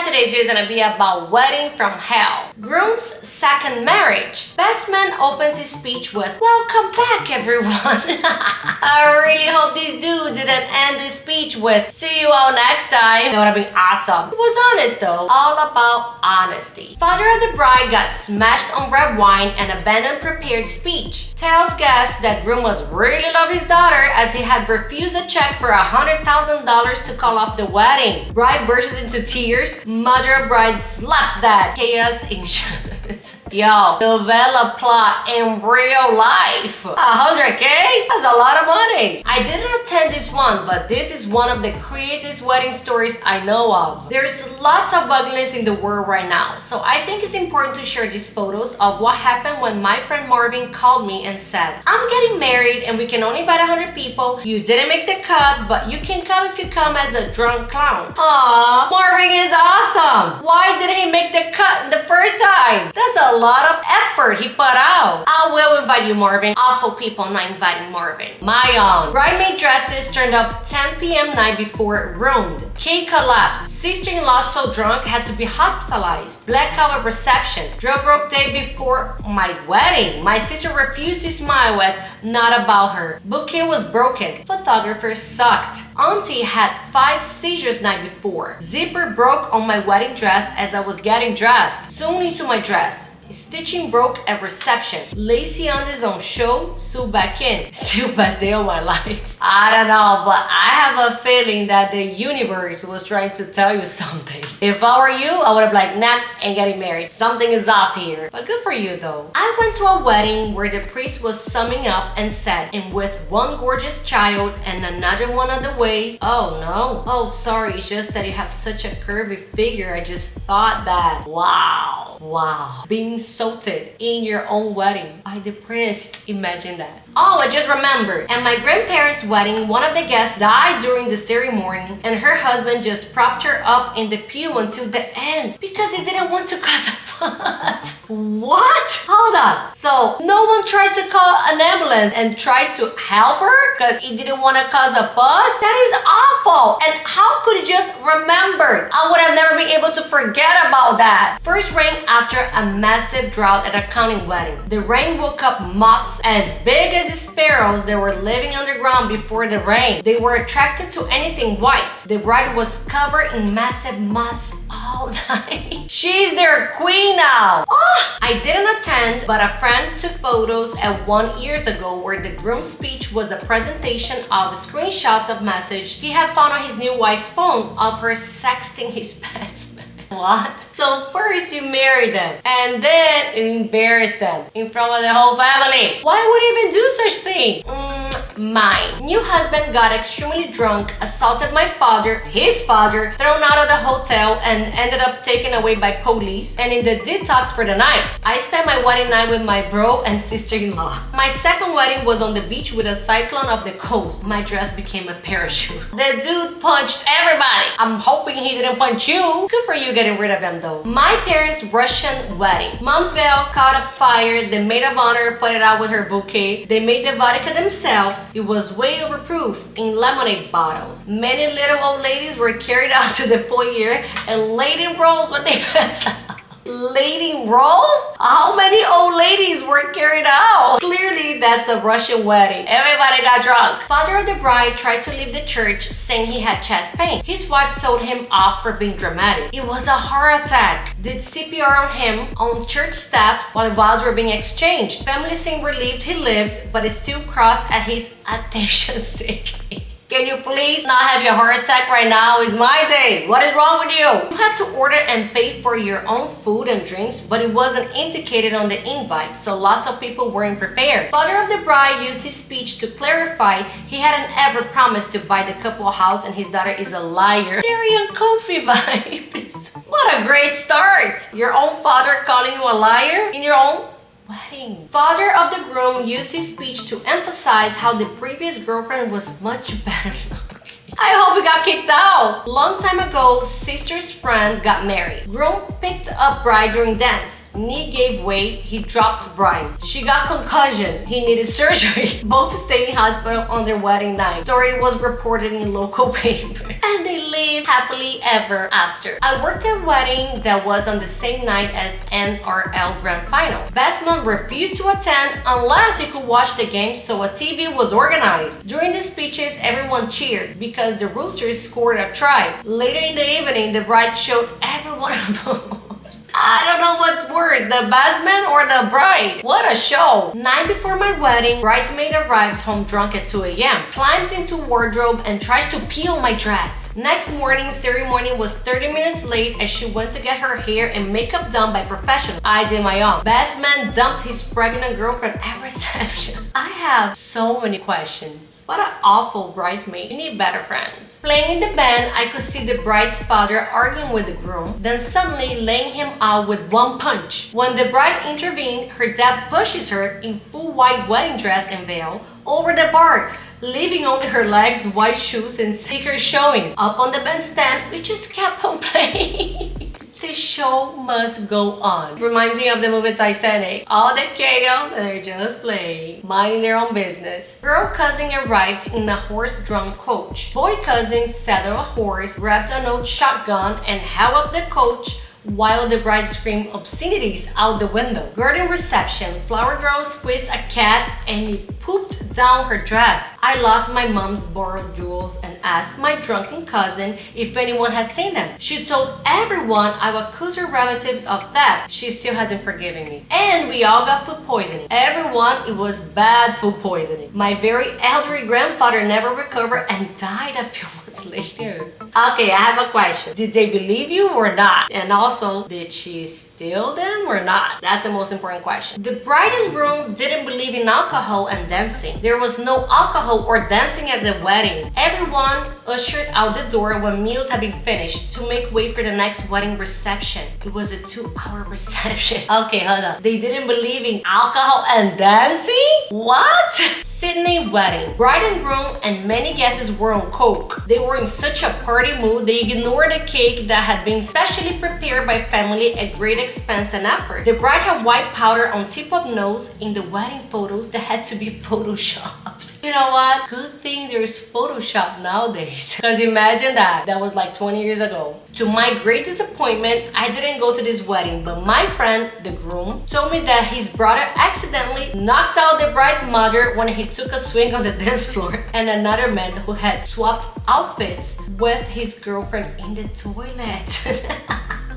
today's video is gonna be about wedding from hell. Groom's second marriage. Best man opens his speech with, "Welcome back, everyone." I really hope this dude didn't end his speech with, "See you all next time." That would have been awesome. It was honest though. All about honesty. Father of the bride got smashed on red wine and abandoned prepared speech. Tells guests that groom was really love his daughter as he had refused a check for $100,000 to call off the wedding. Bride bursts into tears. Mother of bride slaps that. Chaos insurance. Yo, novella plot in real life. 100K? That's a lot of money. I didn't attend this one, but this is one of the craziest wedding stories I know of. There's lots of ugliness in the world right now, so I think it's important to share these photos of what happened when my friend Marvin called me and said, "I'm getting married and we can only invite 100 people. You didn't make the cut, but you can come if you come as a drunk clown." Aww, Marvin is awesome. Why didn't he make the cut the first time? That's a lot of effort he put out. I will invite you, Marvin. Awful people not inviting Marvin. My own. Bridesmaid dresses turned up 10 p.m. night before ruined. Cake collapsed. Sister-in-law so drunk had to be hospitalized. Blackout at reception. Drug broke day before my wedding. My sister refused to smile as not about her. Bouquet was broken. Photographer sucked. Auntie had 5 seizures night before. Zipper broke on my wedding dress as I was getting dressed. Sewn into my dress. Stitching broke at reception. Lacey Andes on show, sew back in. Still best day of my life. I don't know, but I have a feeling that the universe was trying to tell you something. If I were you, I would have like, nah, ain't getting married. Something is off here. But good for you though. I went to a wedding where the priest was summing up and said, "And with one gorgeous child and another one on the way." Oh no. Oh, sorry, it's just that you have such a curvy figure. I just thought that. Wow. Wow. Being insulted in your own wedding by the priest. Imagine that. Oh, I just remembered. At my grandparents' wedding, one of the guests died during the ceremony and her husband just propped her up in the pew until the end because he didn't want to cause a fuss. What? Hold on. So no one tried to call an ambulance and tried to help her because he didn't want to cause a fuss? That is awful. And how could he just remember? I would have never been able to forget about that. First rain after a massive drought at a county wedding. The rain woke up moths as big as sparrows that were living underground before the rain. They were attracted to anything white. The bride was covered in massive moths all night. She's their queen now. Oh, I didn't attend, but a friend took photos at one years ago where the groom's speech was a presentation of screenshots of message he had found on his new wife's phone of her sexting his best friend. What? So first you marry them and then you embarrass them in front of the whole family. Why would you even do such thing? Mine. New husband got extremely drunk, assaulted my father, his father, thrown out of the hotel and ended up taken away by police and in the detox for the night. I spent my wedding night with my bro and sister-in-law. My second wedding was on the beach with a cyclone of the coast. My dress became a parachute. The dude punched everybody. I'm hoping he didn't punch you. Good for you getting rid of him though. My parents' Russian wedding. Mom's veil caught a fire. The maid of honor put it out with her bouquet. They made the vodka themselves. It was way overproof in lemonade bottles. Many little old ladies were carried out to the foyer and laid in rows when they passed out. Laid in rows? How many old ladies were carried out? Clearly, that's a Russian wedding. Everybody got drunk. Father of the bride tried to leave the church saying he had chest pain. His wife told him off for being dramatic. It was a heart attack. Did CPR on him on church steps while vows were being exchanged. Family seemed relieved he lived, but is still crossed at his attention seeking. Can you please not have your heart attack right now? It's my day. What is wrong with you? You had to order and pay for your own food and drinks, but it wasn't indicated on the invite, so lots of people weren't prepared. Father of the bride used his speech to clarify he hadn't ever promised to buy the couple a house and his daughter is a liar. Very uncomfy vibes. What a great start. Your own father calling you a liar in your own wedding. Father of the groom used his speech to emphasize how the previous girlfriend was much better looking. I hope he got kicked out. Long time ago, sister's friend got married. Groom picked up bride during dance. knee gave way, he dropped bride. She got concussion, he needed surgery. Both stayed in hospital on their wedding night. Story was reported in local paper. And they lived happily ever after. I worked at a wedding that was on the same night as NRL Grand Final. Best man refused to attend unless he could watch the game, so a TV was organized. During the speeches, everyone cheered because the Roosters scored a try. Later in the evening, the bride showed everyone involved. I don't know what's worse, the best man or the bride. What a show! Night before my wedding, bridesmaid arrives home drunk at 2 a.m., climbs into wardrobe and tries to pee on my dress. Next morning, ceremony was 30 minutes late as she went to get her hair and makeup done by professionals. I did my own. Best man dumped his pregnant girlfriend at reception. I have so many questions. What an awful bridesmaid. You need better friends. Playing in the band, I could see the bride's father arguing with the groom, then suddenly laying him out with one punch. When the bride intervened, her dad pushes her in full white wedding dress and veil over the bar, leaving only her legs, white shoes, and sneakers showing. Up on the bandstand, we just kept on playing. The show must go on. Reminds me of the movie Titanic. All the chaos and they're just playing, minding their own business. Girl cousin arrived in a horse-drawn coach. Boy cousin sat on a horse, grabbed an old shotgun, and held up the coach while the bride screamed obscenities out the window. Garden reception, flower girl squeezed a cat and he pooped down her dress. I lost my mom's borrowed jewels and asked my drunken cousin if anyone has seen them. She told everyone I would accuse her relatives of theft. She still hasn't forgiven me. And we all got food poisoning. Everyone, it was bad food poisoning. My very elderly grandfather never recovered and died a few months later. Okay, I have a question. Did they believe you or not? And also, did she steal them or not? That's the most important question. The bride and groom didn't believe in alcohol and dancing. There was no alcohol or dancing at the wedding. Everyone ushered out the door when meals had been finished to make way for the next wedding reception. It was a 2-hour reception. Okay, hold on. They didn't believe in alcohol and dancing? What? Sydney wedding. Bride and groom and many guests were on coke. They were in such a party mood they ignored the cake that had been specially prepared by family at great expense and effort. The bride had white powder on tip of nose in the wedding photos that had to be photoshopped. You know what? Good thing there's Photoshop nowadays. Because imagine that. That was like 20 years ago. To my great disappointment, I didn't go to this wedding, but my friend, the groom, told me that his brother accidentally knocked out the bride's mother when he took a swing on the dance floor, and another man who had swapped outfits with his girlfriend in the toilet.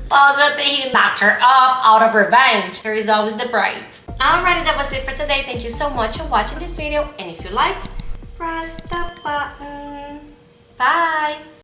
Well, good thing he knocked her up out of revenge. There is always the bride. Alrighty, that was it for today. Thank you so much for watching this video. And if you liked, press the button. Bye!